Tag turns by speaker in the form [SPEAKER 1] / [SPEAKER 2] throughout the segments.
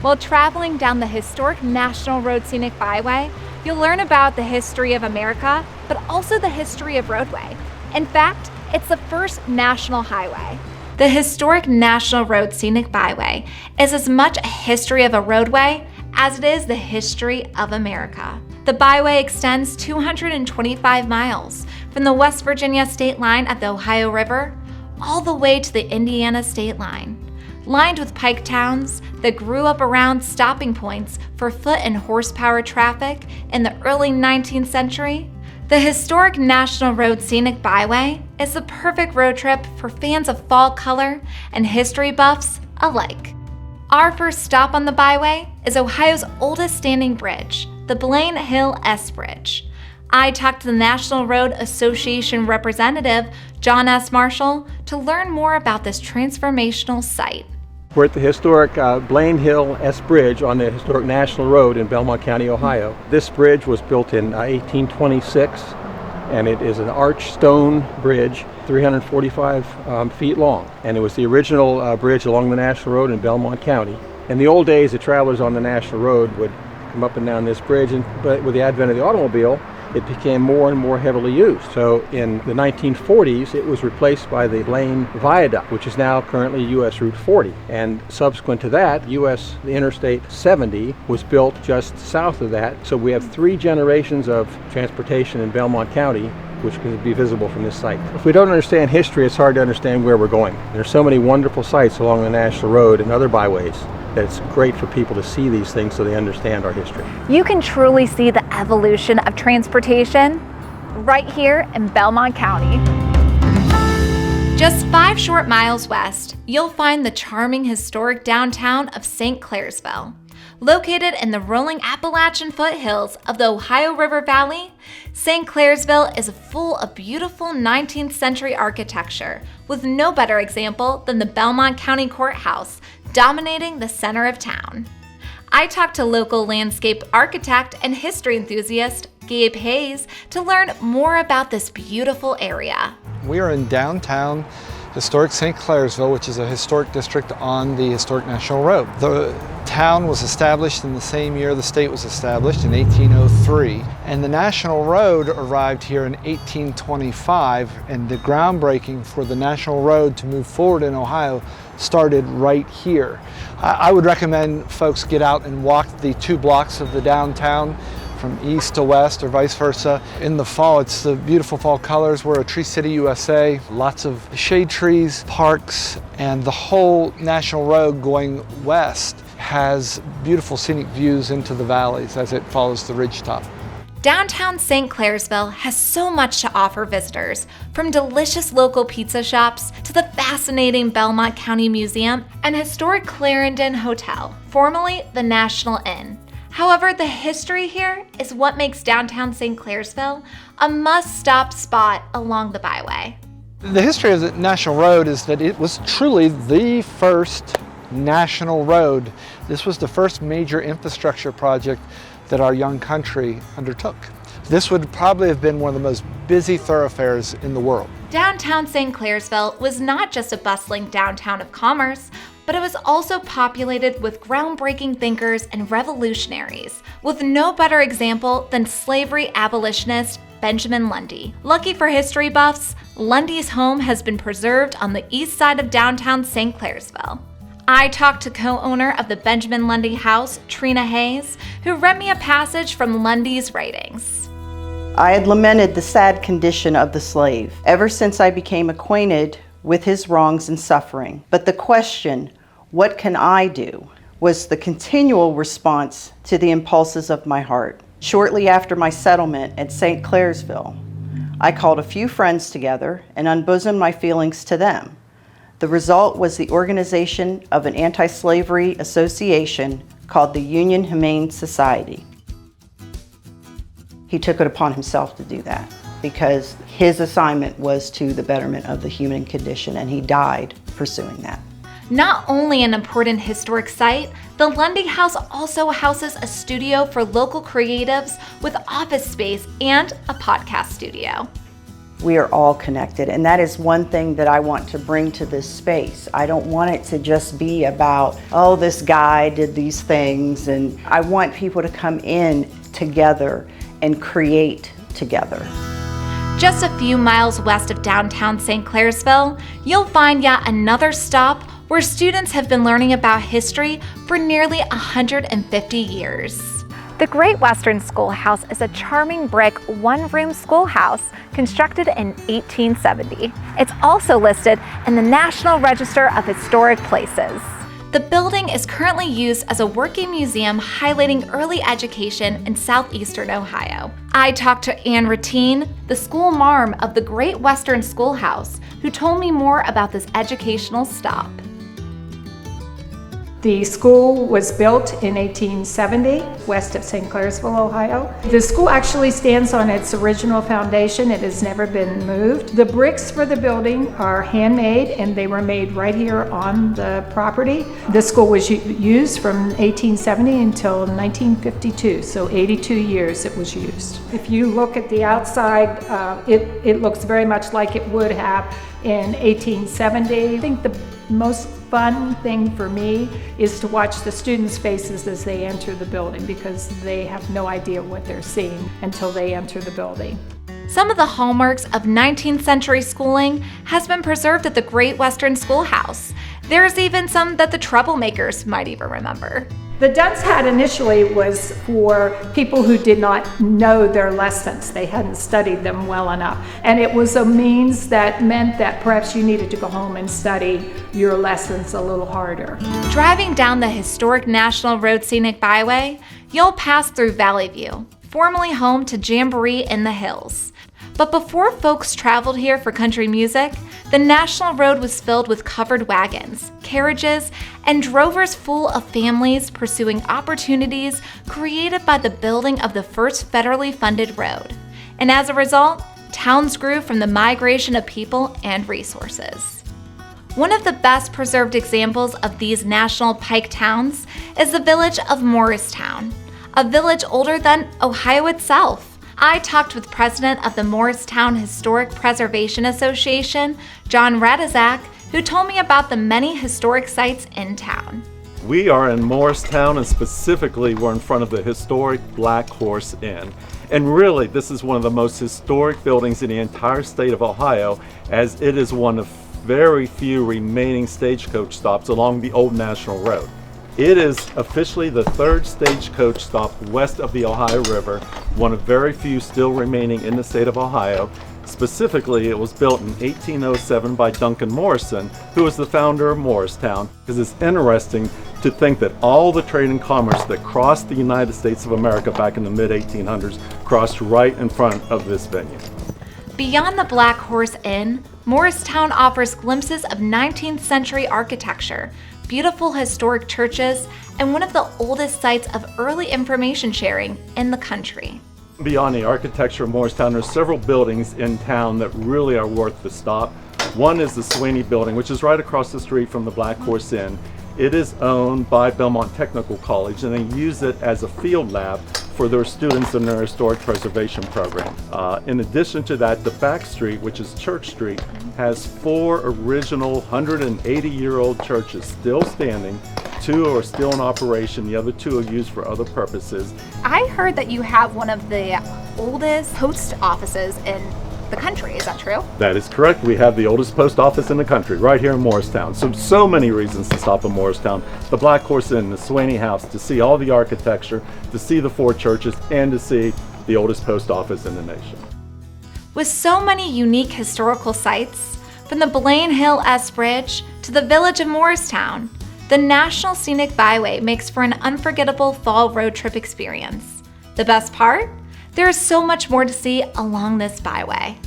[SPEAKER 1] While traveling down the historic National Road Scenic Byway, you'll learn about the history of America, but also the history of roadway. In fact, it's the first national highway. The historic National Road Scenic Byway is as much a history of a roadway as it is the history of America. The byway extends 225 miles from the West Virginia state line at the Ohio River all the way to the Indiana state line. Lined with pike towns that grew up around stopping points for foot and horsepower traffic in the early 19th century, the historic National Road Scenic Byway is the perfect road trip for fans of fall color and history buffs alike. Our first stop on the byway is Ohio's oldest standing bridge, the Blaine Hill S Bridge. I talked to the National Road Association representative, John S. Marshall, to learn more about this transformational site.
[SPEAKER 2] We're at the historic Blaine Hill S Bridge on the historic National Road in Belmont County, Ohio. This bridge was built in 1826, and it is an arched stone bridge, 345 feet long. And it was the original bridge along the National Road in Belmont County. In the old days, the travelers on the National Road would come up and down this bridge, but with the advent of the automobile, it became more and more heavily used. So in the 1940s, it was replaced by the Blaine Viaduct, which is now currently US Route 40. And subsequent to that, the Interstate 70 was built just south of that. So we have 3 generations of transportation in Belmont County, which can be visible from this site. If we don't understand history, it's hard to understand where we're going. There's so many wonderful sites along the National Road and other byways that it's great for people to see these things so they understand our history.
[SPEAKER 1] You can truly see the evolution of transportation right here in Belmont County. Just 5 short miles west, you'll find the charming historic downtown of St Claresville. Located in the rolling Appalachian foothills of the Ohio River Valley, St. Claresville is full of beautiful 19th century architecture, with no better example than the Belmont County Courthouse dominating the center of town. I talked to local landscape architect and history enthusiast Gabe Hayes to learn more about this beautiful area.
[SPEAKER 3] We are in downtown historic St. Claresville, which is a historic district on the historic National Road. The town was established in the same year the state was established, in 1803, and the National Road arrived here in 1825, and the groundbreaking for the National Road to move forward in Ohio started right here. I would recommend folks get out and walk the 2 blocks of the downtown from east to west or vice versa. In the fall, it's the beautiful fall colors. We're a Tree City, USA. Lots of shade trees, parks, and the whole National Road going west has beautiful scenic views into the valleys as it follows the ridgetop.
[SPEAKER 1] Downtown St. Claresville has so much to offer visitors, from delicious local pizza shops to the fascinating Belmont County Museum and historic Clarendon Hotel, formerly the National Inn. However, the history here is what makes downtown St. Claresville a must-stop spot along the byway.
[SPEAKER 3] The history of the National Road is that it was truly the first national road. This was the first major infrastructure project that our young country undertook. This would probably have been one of the most busy thoroughfares in the world.
[SPEAKER 1] Downtown St. Claresville was not just a bustling downtown of commerce, but it was also populated with groundbreaking thinkers and revolutionaries, with no better example than slavery abolitionist Benjamin Lundy. Lucky for history buffs, Lundy's home has been preserved on the east side of downtown St. Claresville. I talked to co-owner of the Benjamin Lundy House, Trina Hayes, who read me a passage from Lundy's writings.
[SPEAKER 4] I had lamented the sad condition of the slave ever since I became acquainted with his wrongs and suffering. But the question, what can I do, was the continual response to the impulses of my heart. Shortly after my settlement at St. Claresville, I called a few friends together and unbosomed my feelings to them. The result was the organization of an anti-slavery association called the Union Humane Society. He took it upon himself to do that because his assignment was to the betterment of the human condition, and he died pursuing that.
[SPEAKER 1] Not only an important historic site, the Lundy House also houses a studio for local creatives with office space and a podcast studio.
[SPEAKER 4] We are all connected, and that is one thing that I want to bring to this space. I don't want it to just be about, oh, this guy did these things, and I want people to come in together and create together.
[SPEAKER 1] Just a few miles west of downtown St. Claresville, you'll find yet another stop where students have been learning about history for nearly 150 years. The Great Western Schoolhouse is a charming brick one-room schoolhouse constructed in 1870. It's also listed in the National Register of Historic Places. The building is currently used as a working museum highlighting early education in southeastern Ohio. I talked to Ann Ratine, the school marm of the Great Western Schoolhouse, who told me more about this educational stop.
[SPEAKER 5] The school was built in 1870, west of St. Claresville, Ohio. The school actually stands on its original foundation. It has never been moved. The bricks for the building are handmade, and they were made right here on the property. The school was used from 1870 until 1952, so 82 years it was used. If you look at the outside, it looks very much like it would have in 1870. I think the most fun thing for me is to watch the students' faces as they enter the building, because they have no idea what they're seeing until they enter the building.
[SPEAKER 1] Some of the hallmarks of 19th century schooling has been preserved at the Great Western Schoolhouse. There's even some that the troublemakers might even remember.
[SPEAKER 5] The dunce hat initially was for people who did not know their lessons. They hadn't studied them well enough. And it was a means that meant that perhaps you needed to go home and study your lessons a little harder.
[SPEAKER 1] Driving down the historic National Road Scenic Byway, you'll pass through Valley View, formerly home to Jamboree in the Hills. But before folks traveled here for country music, the National Road was filled with covered wagons, carriages, and drovers full of families pursuing opportunities created by the building of the first federally funded road. And as a result, towns grew from the migration of people and resources. One of the best preserved examples of these national pike towns is the village of Morristown, a village older than Ohio itself. I talked with president of the Morristown Historic Preservation Association, John Radizak, who told me about the many historic sites in town.
[SPEAKER 6] We are in Morristown, and specifically we're in front of the historic Black Horse Inn. And really, this is one of the most historic buildings in the entire state of Ohio, as it is one of very few remaining stagecoach stops along the old National Road. It is officially the third stagecoach stop west of the Ohio River, one of very few still remaining in the state of Ohio. Specifically, it was built in 1807 by Duncan Morrison, who was the founder of Morristown. Because it's interesting to think that all the trade and commerce that crossed the United States of America back in the mid-1800s crossed right in front of this venue.
[SPEAKER 1] Beyond the Black Horse Inn, Morristown offers glimpses of 19th century architecture, beautiful historic churches, and one of the oldest sites of early information sharing in the country.
[SPEAKER 6] Beyond the architecture of Morristown, there's several buildings in town that really are worth the stop. One is the Sweeney building, which is right across the street from the Black Horse Inn. It is owned by Belmont Technical College, and they use it as a field lab for their students in their historic preservation program. In addition to that, the back street, which is Church Street, has 4 original 180-year-old churches still standing. 2 are still in operation, the other 2 are used for other purposes.
[SPEAKER 1] I heard that you have one of the oldest post offices in the country. Is that true?
[SPEAKER 6] That is correct. We have the oldest post office in the country right here in Morristown. So many reasons to stop in Morristown. The Black Horse Inn, the Sweeney House, to see all the architecture, to see the 4 churches, and to see the oldest post office in the nation.
[SPEAKER 1] With so many unique historical sites, from the Blaine Hill S Bridge to the village of Morristown, the National Scenic Byway makes for an unforgettable fall road trip experience. The best part? There is so much more to see along this byway.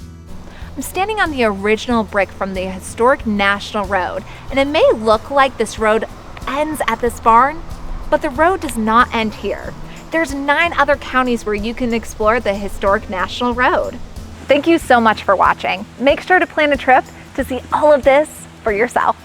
[SPEAKER 1] I'm standing on the original brick from the historic National Road, and it may look like this road ends at this barn, but the road does not end here. There's 9 other counties where you can explore the historic National Road. Thank you so much for watching. Make sure to plan a trip to see all of this for yourself.